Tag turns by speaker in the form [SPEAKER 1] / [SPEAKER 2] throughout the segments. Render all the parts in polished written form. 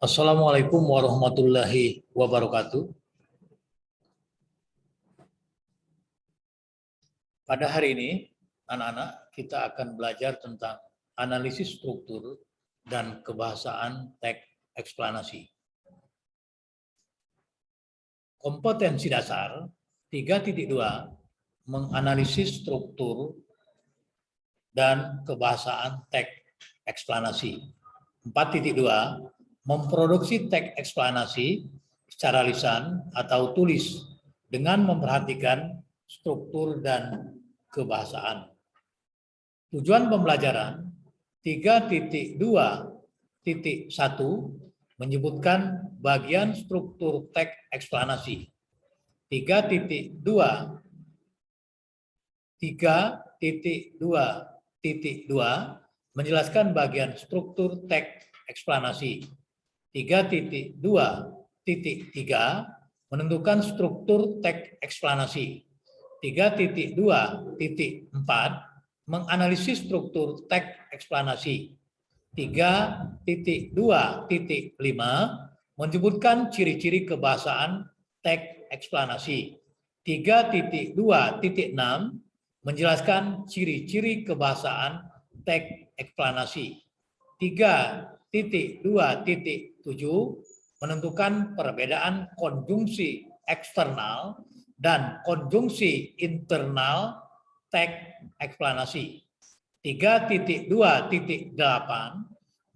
[SPEAKER 1] Assalamualaikum warahmatullahi wabarakatuh. Pada hari ini, anak-anak, kita akan belajar tentang analisis struktur dan kebahasaan teks eksplanasi. Kompetensi dasar 3.2 menganalisis struktur dan kebahasaan teks eksplanasi. 4.2 memproduksi teks eksplanasi secara lisan atau tulis dengan memperhatikan struktur dan kebahasaan. Tujuan pembelajaran 3.2.1 menyebutkan bagian struktur teks eksplanasi. 3.2 menjelaskan bagian struktur teks eksplanasi. 3.2.3 menentukan struktur teks eksplanasi. 3.2.4 menganalisis struktur teks eksplanasi. 3.2.5 menyebutkan ciri-ciri kebahasaan teks eksplanasi. 3.2.6 menjelaskan ciri-ciri kebahasaan teks eksplanasi. 3.2.7 menentukan perbedaan konjungsi eksternal dan konjungsi internal teks eksplanasi. 3.2.8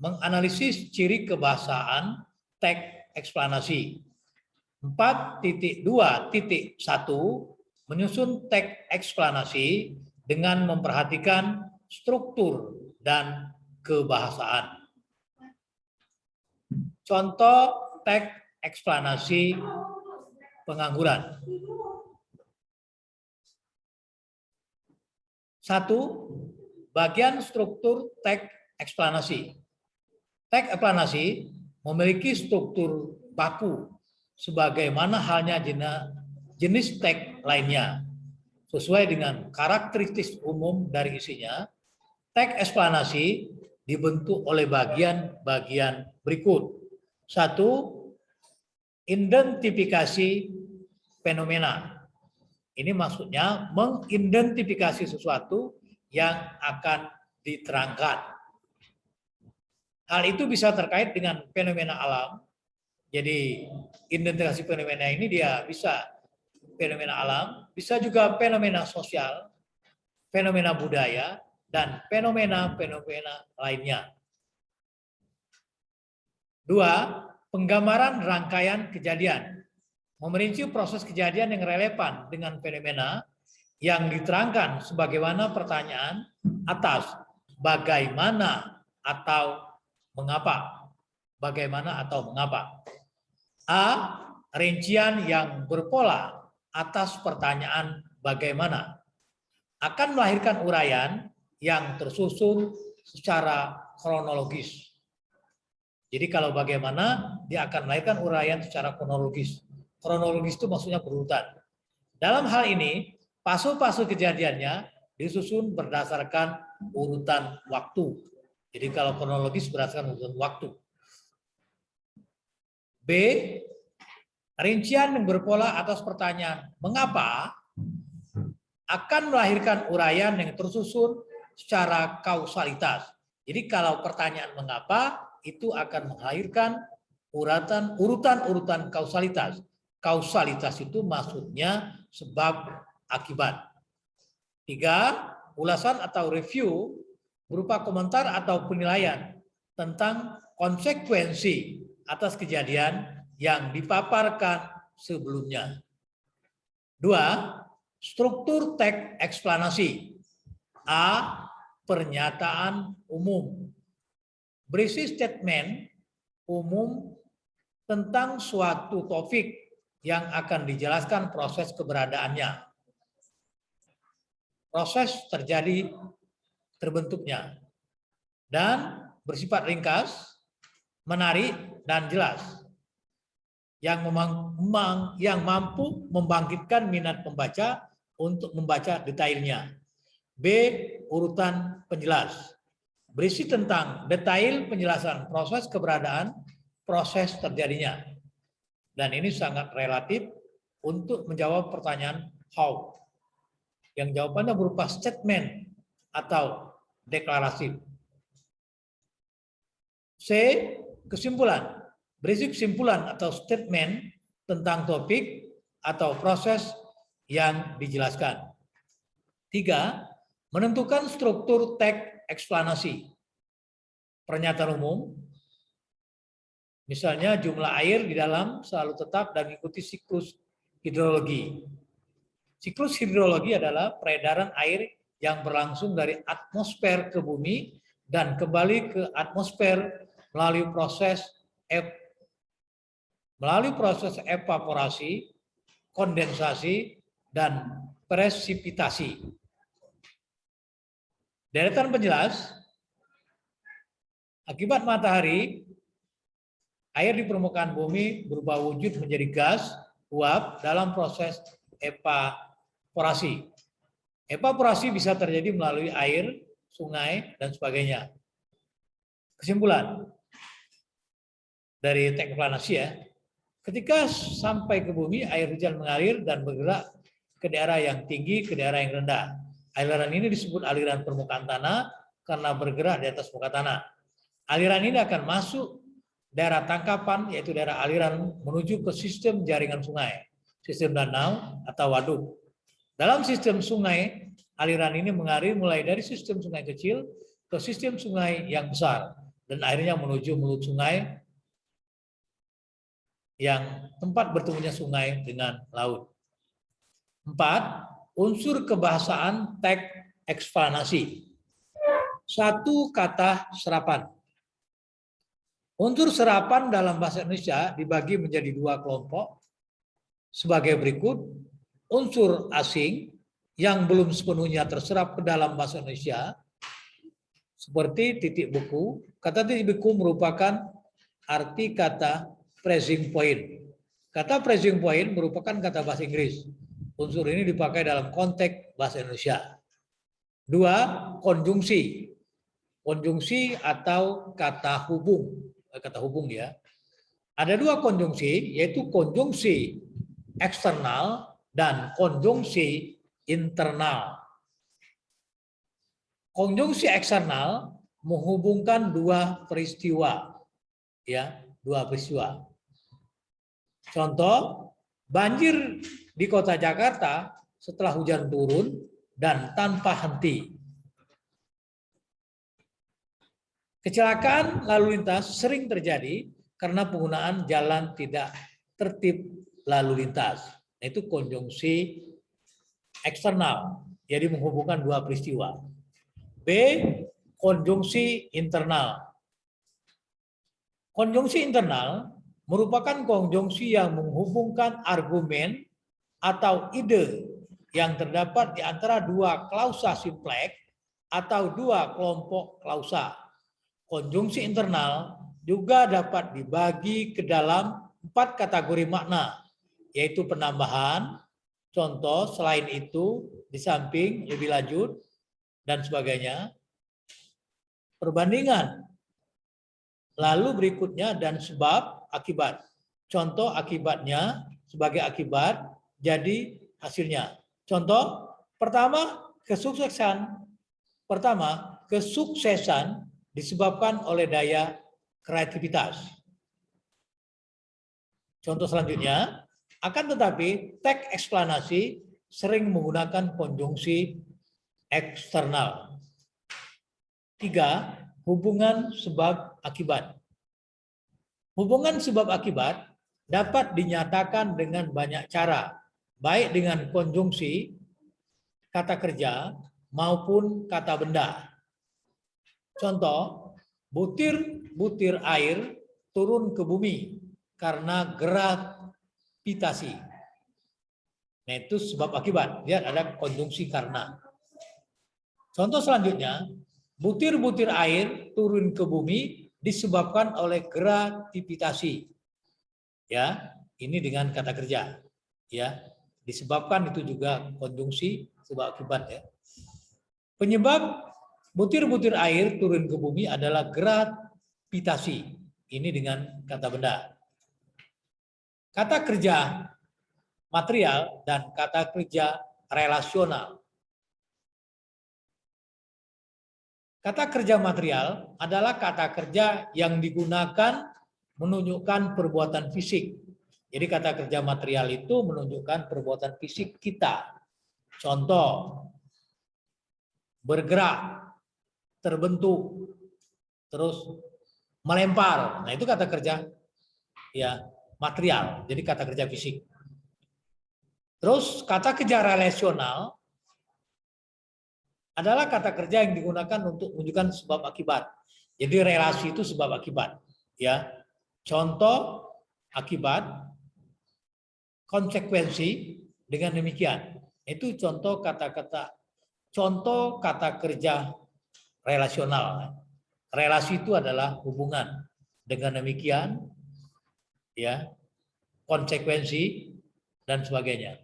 [SPEAKER 1] menganalisis ciri kebahasaan teks eksplanasi. 4.2.1 menyusun teks eksplanasi dengan memperhatikan struktur dan kebahasaan. Contoh teks eksplanasi pengangguran. 1. Bagian struktur teks eksplanasi. Teks eksplanasi memiliki struktur baku sebagaimana halnya jenis teks lainnya. Sesuai dengan karakteristik umum dari isinya, teks eksplanasi dibentuk oleh bagian-bagian berikut. 1. Identifikasi fenomena. Ini maksudnya mengidentifikasi sesuatu yang akan diterangkan. Hal itu bisa terkait dengan fenomena alam. Jadi identifikasi fenomena ini dia bisa fenomena alam, bisa juga fenomena sosial, fenomena budaya, dan fenomena-fenomena lainnya. 2. Penggambaran rangkaian kejadian. Memerinci proses kejadian yang relevan dengan fenomena yang diterangkan sebagaimana pertanyaan atas bagaimana atau mengapa. Bagaimana atau mengapa. A. Rincian yang berpola atas pertanyaan bagaimana akan melahirkan uraian yang tersusun secara kronologis. Jadi kalau bagaimana, dia akan melahirkan uraian secara kronologis. Kronologis itu maksudnya berurutan. Dalam hal ini, fase-fase kejadiannya disusun berdasarkan urutan waktu. Jadi kalau kronologis berdasarkan urutan waktu. B. Rincian yang berpola atas pertanyaan mengapa akan melahirkan uraian yang tersusun secara kausalitas. Jadi kalau pertanyaan mengapa itu akan melahirkan urutan-urutan kausalitas. Kausalitas itu maksudnya sebab akibat. 3. Ulasan atau review berupa komentar atau penilaian tentang konsekuensi atas kejadian yang dipaparkan sebelumnya. 2. Struktur teks eksplanasi. A. Pernyataan umum. Berisi statement umum tentang suatu topik yang akan dijelaskan proses keberadaannya. Proses terjadi terbentuknya. Dan bersifat ringkas, menarik, dan jelas. Yang mampu membangkitkan minat pembaca untuk membaca detailnya. B. Urutan penjelas. Berisi tentang detail penjelasan proses keberadaan proses terjadinya. Dan ini sangat relatif untuk menjawab pertanyaan how. Yang jawabannya berupa statement atau deklarasi. C. Kesimpulan. Berisi kesimpulan atau statement tentang topik atau proses yang dijelaskan. 3. Menentukan struktur teks eksplanasi. Pernyataan umum, misalnya jumlah air di dalam selalu tetap dan mengikuti siklus hidrologi. Siklus hidrologi adalah peredaran air yang berlangsung dari atmosfer ke bumi dan kembali ke atmosfer melalui proses evaporasi, kondensasi, dan presipitasi. Deretan penjelas, akibat matahari, air di permukaan bumi berubah wujud menjadi gas, uap dalam proses evaporasi. Evaporasi bisa terjadi melalui air, sungai, dan sebagainya. Kesimpulan dari teks eksplanasi ya, ketika sampai ke bumi, air hujan mengalir dan bergerak ke daerah yang tinggi, ke daerah yang rendah. Aliran ini disebut aliran permukaan tanah karena bergerak di atas muka tanah. Aliran ini akan masuk daerah tangkapan, yaitu daerah aliran menuju ke sistem jaringan sungai, sistem danau atau waduk. Dalam sistem sungai, aliran ini mengalir mulai dari sistem sungai kecil ke sistem sungai yang besar, dan akhirnya menuju mulut sungai yang tempat bertemunya sungai dengan laut. 4. Unsur kebahasaan teks eksplanasi. 1. Kata serapan. Unsur serapan dalam bahasa Indonesia dibagi menjadi 2 kelompok sebagai berikut. Unsur asing yang belum sepenuhnya terserap ke dalam bahasa Indonesia, seperti titik beku. Kata titik beku merupakan arti kata phrasing point. Kata phrasing point merupakan kata bahasa Inggris. Unsur ini dipakai dalam konteks bahasa Indonesia. 2. Konjungsi. Konjungsi atau kata hubung ya. Ada 2 konjungsi, yaitu konjungsi eksternal dan konjungsi internal. Konjungsi eksternal menghubungkan 2 peristiwa, ya, 2 peristiwa. Contoh, banjir di kota Jakarta setelah hujan turun dan tanpa henti. Kecelakaan lalu lintas sering terjadi karena penggunaan jalan tidak tertib lalu lintas. Itu konjungsi eksternal, jadi menghubungkan 2 peristiwa. B. Konjungsi internal. Konjungsi internal merupakan konjungsi yang menghubungkan argumen atau ide yang terdapat di antara 2 klausa simpleks atau 2 kelompok klausa. Konjungsi internal juga dapat dibagi ke dalam 4 kategori makna, yaitu penambahan, contoh, selain itu, di samping, lebih lanjut, dan sebagainya. Perbandingan, lalu berikutnya, dan sebab, akibat. Contoh, akibatnya, sebagai akibat, jadi hasilnya. Contoh, pertama, kesuksesan disebabkan oleh daya kreativitas. Contoh selanjutnya, akan tetapi teks eksplanasi sering menggunakan konjungsi eksternal. 3. Hubungan sebab akibat. Hubungan sebab akibat dapat dinyatakan dengan banyak cara, baik dengan konjungsi, kata kerja, maupun kata benda. Contoh, butir-butir air turun ke bumi karena gravitasi. Nah, itu sebab akibat. Lihat ada konjungsi karena. Contoh selanjutnya, butir-butir air turun ke bumi disebabkan oleh gravitasi. Ya, ini dengan kata kerja. Ya, disebabkan itu juga konjungsi sebab akibat ya. Penyebab butir-butir air turun ke bumi adalah gravitasi. ini dengan kata benda. Kata kerja material dan kata kerja relasional. Kata kerja material adalah kata kerja yang digunakan menunjukkan perbuatan fisik. Jadi kata kerja material itu menunjukkan perbuatan fisik kita. Contoh, bergerak, terbentuk, terus melempar. Nah, itu kata kerja ya material. Jadi kata kerja fisik. Terus kata kerja relasional adalah kata kerja yang digunakan untuk menunjukkan sebab akibat. Jadi relasi itu sebab akibat, ya. Contoh akibat, konsekuensi, dengan demikian. Itu contoh kata kerja relasional. Relasi itu adalah hubungan. Dengan demikian, ya, konsekuensi dan sebagainya.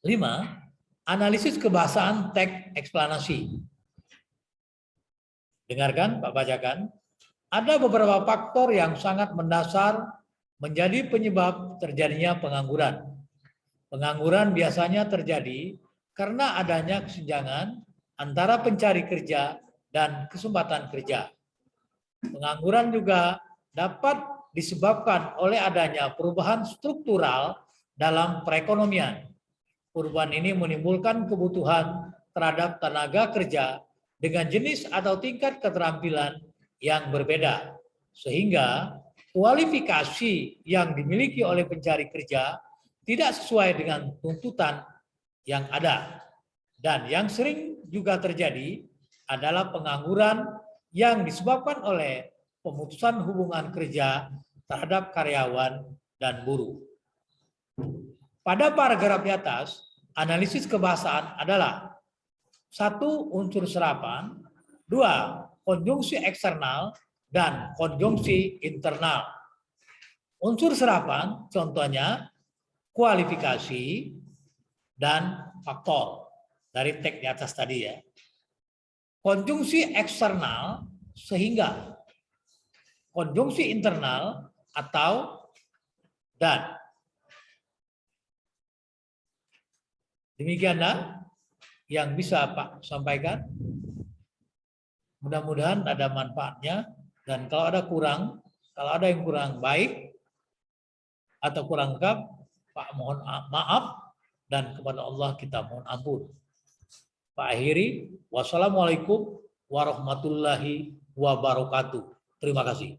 [SPEAKER 1] 5. Analisis kebahasaan teks eksplanasi. Dengarkan, Pak bacakan. Ada beberapa faktor yang sangat mendasar menjadi penyebab terjadinya pengangguran. Pengangguran biasanya terjadi karena adanya kesenjangan antara pencari kerja dan kesempatan kerja. Pengangguran juga dapat disebabkan oleh adanya perubahan struktural dalam perekonomian. Perubahan ini menimbulkan kebutuhan terhadap tenaga kerja dengan jenis atau tingkat keterampilan yang berbeda. Sehingga kualifikasi yang dimiliki oleh pencari kerja tidak sesuai dengan tuntutan yang ada. Dan yang sering juga terjadi adalah pengangguran yang disebabkan oleh pemutusan hubungan kerja terhadap karyawan dan buruh. Pada paragraf di atas, analisis kebahasaan adalah 1. Unsur serapan, 2. Konjungsi eksternal, dan konjungsi internal. Unsur serapan contohnya kualifikasi dan faktor dari teks di atas tadi ya. Konjungsi eksternal sehingga, konjungsi internal atau dan. Demikianlah yang bisa Pak sampaikan. Mudah-mudahan ada manfaatnya, dan kalau ada yang kurang baik atau kurang lengkap, Pak mohon maaf, dan kepada Allah kita mohon ampun. Pak akhiri, wassalamualaikum warahmatullahi wabarakatuh. Terima kasih.